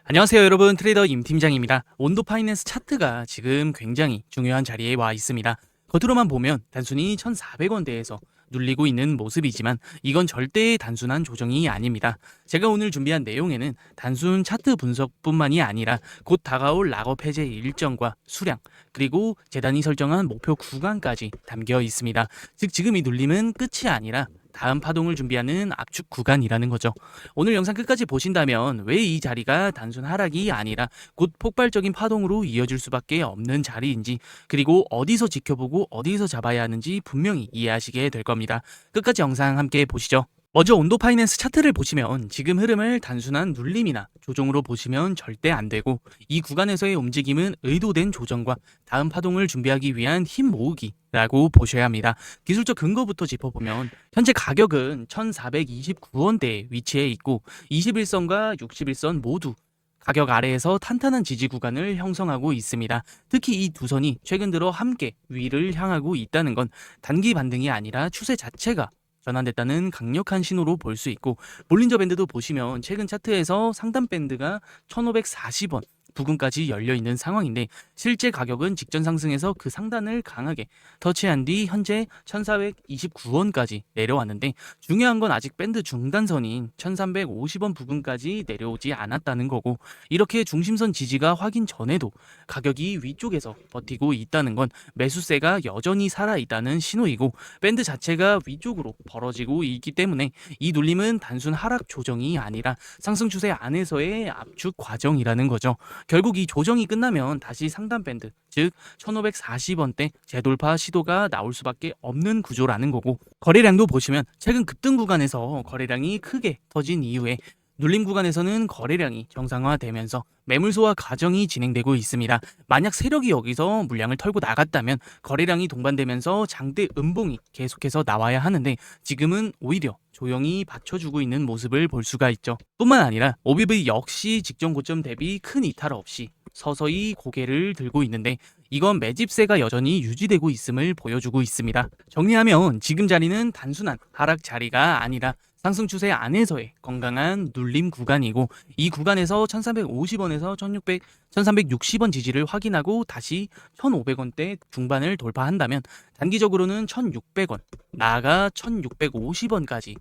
안녕하세요 여러분, 트레이더 임팀장입니다. 온도 파이낸스 차트가 지금 굉장히 중요한 자리에 와 있습니다. 겉으로만 보면 단순히 1,400원대에서 눌리고 있는 모습이지만 이건 절대 단순한 조정이 아닙니다. 제가 오늘 준비한 내용에는 단순 차트 분석뿐만이 아니라 곧 다가올 락업 해제 일정과 수량, 그리고 재단이 설정한 목표 구간까지 담겨 있습니다. 즉 지금 이 눌림은 끝이 아니라 다음 파동을 준비하는 압축 구간이라는 거죠. 오늘 영상 끝까지 보신다면 왜 이 자리가 단순 하락이 아니라 곧 폭발적인 파동으로 이어질 수밖에 없는 자리인지, 그리고 어디서 지켜보고 어디서 잡아야 하는지 분명히 이해하시게 될 겁니다. 끝까지 영상 함께 보시죠. 먼저 온도 파이낸스 차트를 보시면 지금 흐름을 단순한 눌림이나 조정으로 보시면 절대 안 되고, 이 구간에서의 움직임은 의도된 조정과 다음 파동을 준비하기 위한 힘 모으기라고 보셔야 합니다. 기술적 근거부터 짚어보면 현재 가격은 1429원대에 위치해 있고 21선과 61선 모두 가격 아래에서 탄탄한 지지 구간을 형성하고 있습니다. 특히 이 두 선이 최근 들어 함께 위를 향하고 있다는 건 단기 반등이 아니라 추세 자체가 전환됐다는 강력한 신호로 볼 수 있고, 볼린저 밴드도 보시면 최근 차트에서 상단 밴드가 1540원 부근까지 열려있는 상황인데, 실제 가격은 직전 상승에서 그 상단을 강하게 터치한 뒤 현재 1429원까지 내려왔는데, 중요한 건 아직 밴드 중단선인 1350원 부근까지 내려오지 않았다는 거고, 이렇게 중심선 지지가 확인 전에도 가격이 위쪽에서 버티고 있다는 건 매수세가 여전히 살아있다는 신호이고, 밴드 자체가 위쪽으로 벌어지고 있기 때문에 이 눌림은 단순 하락 조정이 아니라 상승 추세 안에서의 압축 과정이라는 거죠. 결국 이 조정이 끝나면 다시 상단 밴드, 즉 1540원대 재돌파 시도가 나올 수밖에 없는 구조라는 거고, 거래량도 보시면 최근 급등 구간에서 거래량이 크게 터진 이후에 눌림 구간에서는 거래량이 정상화되면서 매물 소화 과정이 진행되고 있습니다. 만약 세력이 여기서 물량을 털고 나갔다면 거래량이 동반되면서 장대 음봉이 계속해서 나와야 하는데, 지금은 오히려 조용히 받쳐주고 있는 모습을 볼 수가 있죠. 뿐만 아니라 OBV 역시 직전 고점 대비 큰 이탈 없이 서서히 고개를 들고 있는데, 이건 매집세가 여전히 유지되고 있음을 보여주고 있습니다. 정리하면 지금 자리는 단순한 하락 자리가 아니라 상승 추세 안에서의 건강한 눌림 구간이고, 이 구간에서 1350원에서 1360원 지지를 확인하고 다시 1500원대 중반을 돌파한다면 단기적으로는 1600원, 나아가 1650원까지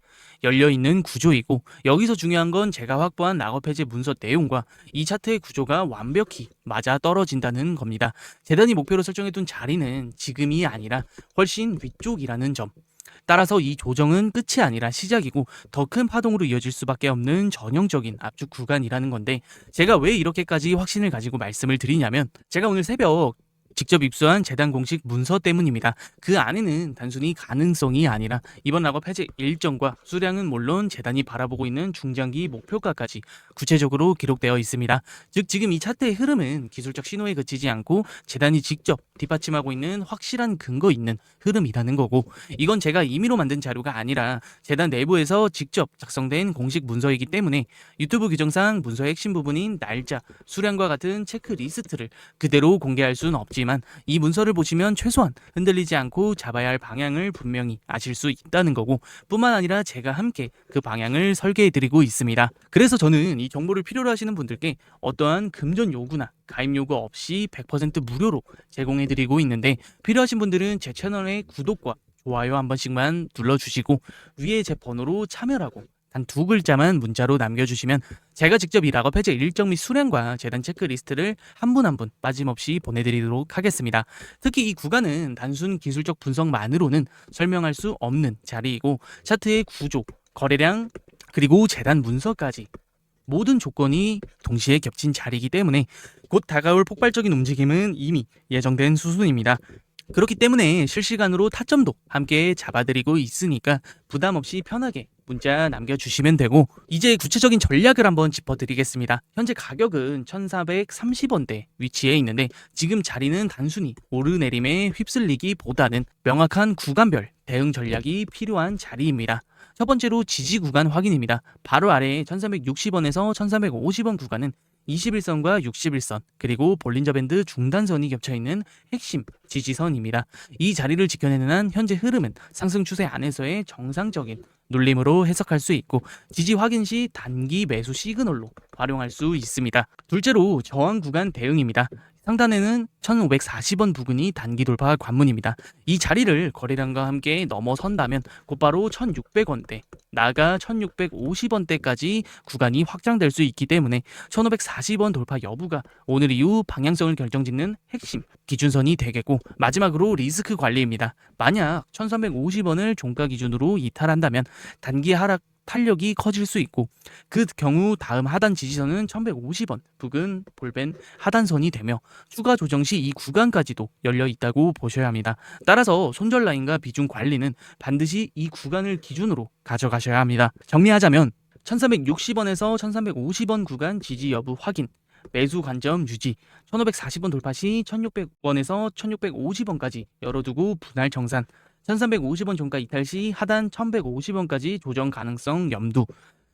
열려있는 구조이고, 여기서 중요한 건 제가 확보한 락업 해제 문서 내용과 이 차트의 구조가 완벽히 맞아 떨어진다는 겁니다. 재단이 목표로 설정해둔 자리는 지금이 아니라 훨씬 위쪽이라는 점. 따라서 이 조정은 끝이 아니라 시작이고 더 큰 파동으로 이어질 수밖에 없는 전형적인 압축 구간이라는 건데, 제가 왜 이렇게까지 확신을 가지고 말씀을 드리냐면, 제가 오늘 새벽 직접 입수한 재단 공식 문서 때문입니다. 그 안에는 단순히 가능성이 아니라 이번 락업 해제 일정과 수량은 물론 재단이 바라보고 있는 중장기 목표가까지 구체적으로 기록되어 있습니다. 즉 지금 이 차트의 흐름은 기술적 신호에 그치지 않고 재단이 직접 뒷받침하고 있는 확실한 근거 있는 흐름이라는 거고, 이건 제가 임의로 만든 자료가 아니라 재단 내부에서 직접 작성된 공식 문서이기 때문에 유튜브 규정상 문서의 핵심 부분인 날짜, 수량과 같은 체크리스트를 그대로 공개할 수는 없지만, 이 문서를 보시면 최소한 흔들리지 않고 잡아야 할 방향을 분명히 아실 수 있다는 거고, 뿐만 아니라 제가 함께 그 방향을 설계해드리고 있습니다. 그래서 저는 이 정보를 필요로 하시는 분들께 어떠한 금전 요구나 가입 요구 없이 100% 무료로 제공해드리고 있는데, 필요하신 분들은 제 채널의 구독과 좋아요 한 번씩만 눌러주시고 위에 제 번호로 참여라고 단 2글자만 문자로 남겨주시면 제가 직접 이 락업 해제 일정 및 수량과 재단 체크리스트를 한 분 한 분 빠짐없이 보내드리도록 하겠습니다. 특히 이 구간은 단순 기술적 분석만으로는 설명할 수 없는 자리이고, 차트의 구조, 거래량, 그리고 재단 문서까지 모든 조건이 동시에 겹친 자리이기 때문에 곧 다가올 폭발적인 움직임은 이미 예정된 수순입니다. 그렇기 때문에 실시간으로 타점도 함께 잡아드리고 있으니까 부담 없이 편하게 문자 남겨주시면 되고, 이제 구체적인 전략을 한번 짚어드리겠습니다. 현재 가격은 1430원대 위치해 있는데, 지금 자리는 단순히 오르내림에 휩쓸리기보다는 명확한 구간별 대응 전략이 필요한 자리입니다. 첫 번째로 지지 구간 확인입니다. 바로 아래에 1360원에서 1350원 구간은 21선과 61선, 그리고 볼린저 밴드 중단선이 겹쳐있는 핵심 지지선입니다. 이 자리를 지켜내는 한 현재 흐름은 상승 추세 안에서의 정상적인 눌림으로 해석할 수 있고 지지 확인 시 단기 매수 시그널로 활용할 수 있습니다. 둘째로 저항 구간 대응입니다. 상단에는 1540원 부근이 단기 돌파 관문입니다. 이 자리를 거래량과 함께 넘어선다면 곧바로 1600원대, 나아가 1650원대까지 구간이 확장될 수 있기 때문에 1540원 돌파 여부가 오늘 이후 방향성을 결정짓는 핵심 기준선이 되겠고, 마지막으로 리스크 관리입니다. 만약 1350원을 종가 기준으로 이탈한다면 단기 하락 탄력이 커질 수 있고, 그 경우 다음 하단 지지선은 1150원 부근 볼벤 하단선이 되며 추가 조정 시 이 구간까지도 열려 있다고 보셔야 합니다. 따라서 손절 라인과 비중 관리는 반드시 이 구간을 기준으로 가져가셔야 합니다. 정리하자면 1360원에서 1350원 구간 지지 여부 확인, 매수 관점 유지, 1540원 돌파 시 1600원에서 1650원까지 열어두고 분할 정산, 1350원 종가 이탈 시 하단 1150원까지 조정 가능성 염두.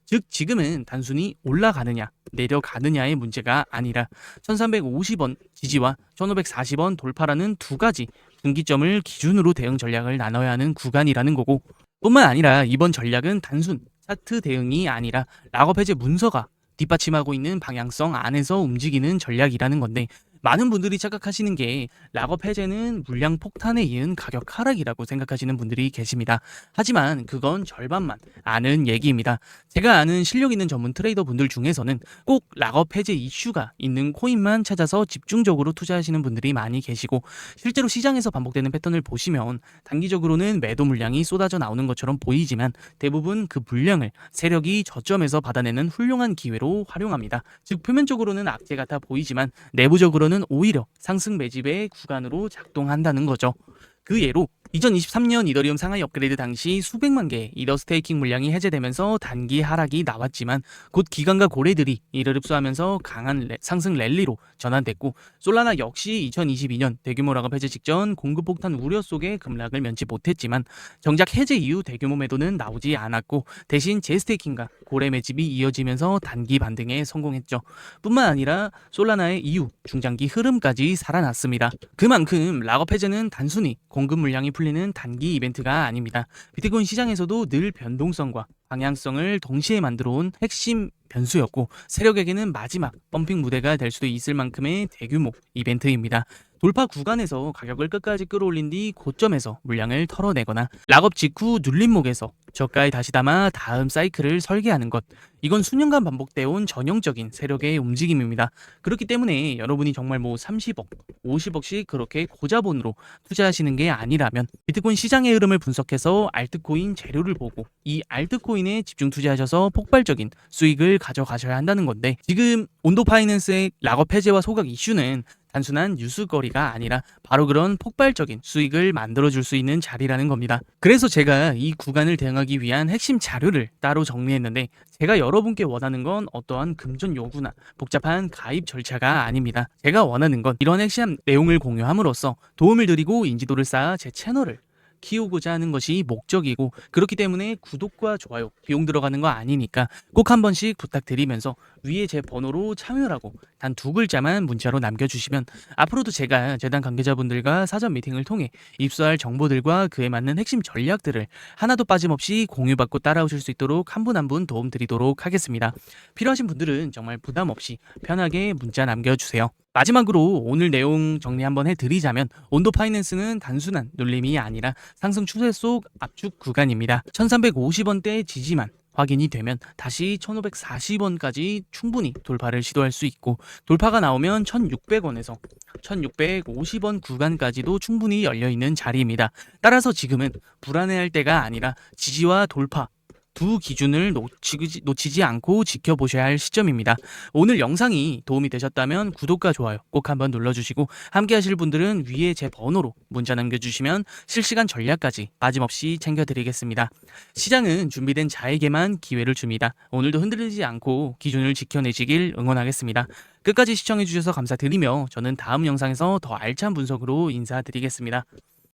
즉 지금은 단순히 올라가느냐 내려가느냐의 문제가 아니라 1350원 지지와 1540원 돌파라는 두 가지 분기점을 기준으로 대응 전략을 나눠야 하는 구간이라는 거고, 뿐만 아니라 이번 전략은 단순 차트 대응이 아니라 락업 해제 문서가 뒷받침하고 있는 방향성 안에서 움직이는 전략이라는 건데, 많은 분들이 착각하시는 게 락업 해제는 물량 폭탄에 이은 가격 하락이라고 생각하시는 분들이 계십니다. 하지만 그건 절반만 아는 얘기입니다. 제가 아는 실력 있는 전문 트레이더 분들 중에서는 꼭 락업 해제 이슈가 있는 코인만 찾아서 집중적으로 투자하시는 분들이 많이 계시고, 실제로 시장에서 반복되는 패턴을 보시면 단기적으로는 매도 물량이 쏟아져 나오는 것처럼 보이지만 대부분 그 물량을 세력이 저점에서 받아내는 훌륭한 기회로 활용합니다. 즉 표면적으로는 악재 같아 보이지만 내부적으로는 오히려 상승 매집의 구간으로 작동한다는 거죠. 그 예로 2023년 이더리움 상하이 업그레이드 당시 수백만 개의 이더 스테이킹 물량이 해제되면서 단기 하락이 나왔지만 곧 기관과 고래들이 이를 흡수하면서 강한 상승 랠리로 전환됐고, 솔라나 역시 2022년 대규모 락업 해제 직전 공급 폭탄 우려 속에 급락을 면치 못했지만 정작 해제 이후 대규모 매도는 나오지 않았고 대신 재스테이킹과 고래 매집이 이어지면서 단기 반등에 성공했죠. 뿐만 아니라 솔라나의 이후 중장기 흐름까지 살아났습니다. 그만큼 락업 해제는 단순히 공급 물량이 풀리는 단기 이벤트가 아닙니다. 비트코인 시장에서도 늘 변동성과 방향성을 동시에 만들어온 핵심 변수였고, 세력에게는 마지막 펌핑 무대가 될 수도 있을 만큼의 대규모 이벤트입니다. 돌파 구간에서 가격을 끝까지 끌어올린 뒤 고점에서 물량을 털어내거나 락업 직후 눌림목에서 저가에 다시 담아 다음 사이클을 설계하는 것, 이건 수년간 반복되어 온 전형적인 세력의 움직임입니다. 그렇기 때문에 여러분이 정말 30억, 50억씩 그렇게 고자본으로 투자하시는 게 아니라면 비트코인 시장의 흐름을 분석해서 알트코인 재료를 보고 이 알트코인에 집중 투자하셔서 폭발적인 수익을 가져가셔야 한다는 건데, 지금 온도 파이낸스의 락업 해제와 소각 이슈는 단순한 뉴스거리가 아니라 바로 그런 폭발적인 수익을 만들어줄 수 있는 자리라는 겁니다. 그래서 제가 이 구간을 대응하기 위한 핵심 자료를 따로 정리했는데, 제가 여러분께 원하는 건 어떠한 금전 요구나 복잡한 가입 절차가 아닙니다. 제가 원하는 건 이런 핵심 내용을 공유함으로써 도움을 드리고 인지도를 쌓아 제 채널을 키우고자 하는 것이 목적이고, 그렇기 때문에 구독과 좋아요 비용 들어가는 거 아니니까 꼭 한 번씩 부탁드리면서 위에 제 번호로 참여라고 단 2글자만 문자로 남겨주시면 앞으로도 제가 재단 관계자분들과 사전 미팅을 통해 입수할 정보들과 그에 맞는 핵심 전략들을 하나도 빠짐없이 공유받고 따라오실 수 있도록 한 분 한 분 도움 드리도록 하겠습니다. 필요하신 분들은 정말 부담 없이 편하게 문자 남겨주세요. 마지막으로 오늘 내용 정리 한번 해드리자면, 온도 파이낸스는 단순한 눌림이 아니라 상승 추세 속 압축 구간입니다. 1350원대 지지만 확인이 되면 다시 1540원까지 충분히 돌파를 시도할 수 있고, 돌파가 나오면 1600원에서 1650원 구간까지도 충분히 열려있는 자리입니다. 따라서 지금은 불안해할 때가 아니라 지지와 돌파 두 기준을 놓치지 않고 지켜보셔야 할 시점입니다. 오늘 영상이 도움이 되셨다면 구독과 좋아요 꼭 한번 눌러주시고, 함께 하실 분들은 위에 제 번호로 문자 남겨주시면 실시간 전략까지 빠짐없이 챙겨드리겠습니다. 시장은 준비된 자에게만 기회를 줍니다. 오늘도 흔들리지 않고 기준을 지켜내시길 응원하겠습니다. 끝까지 시청해주셔서 감사드리며 저는 다음 영상에서 더 알찬 분석으로 인사드리겠습니다.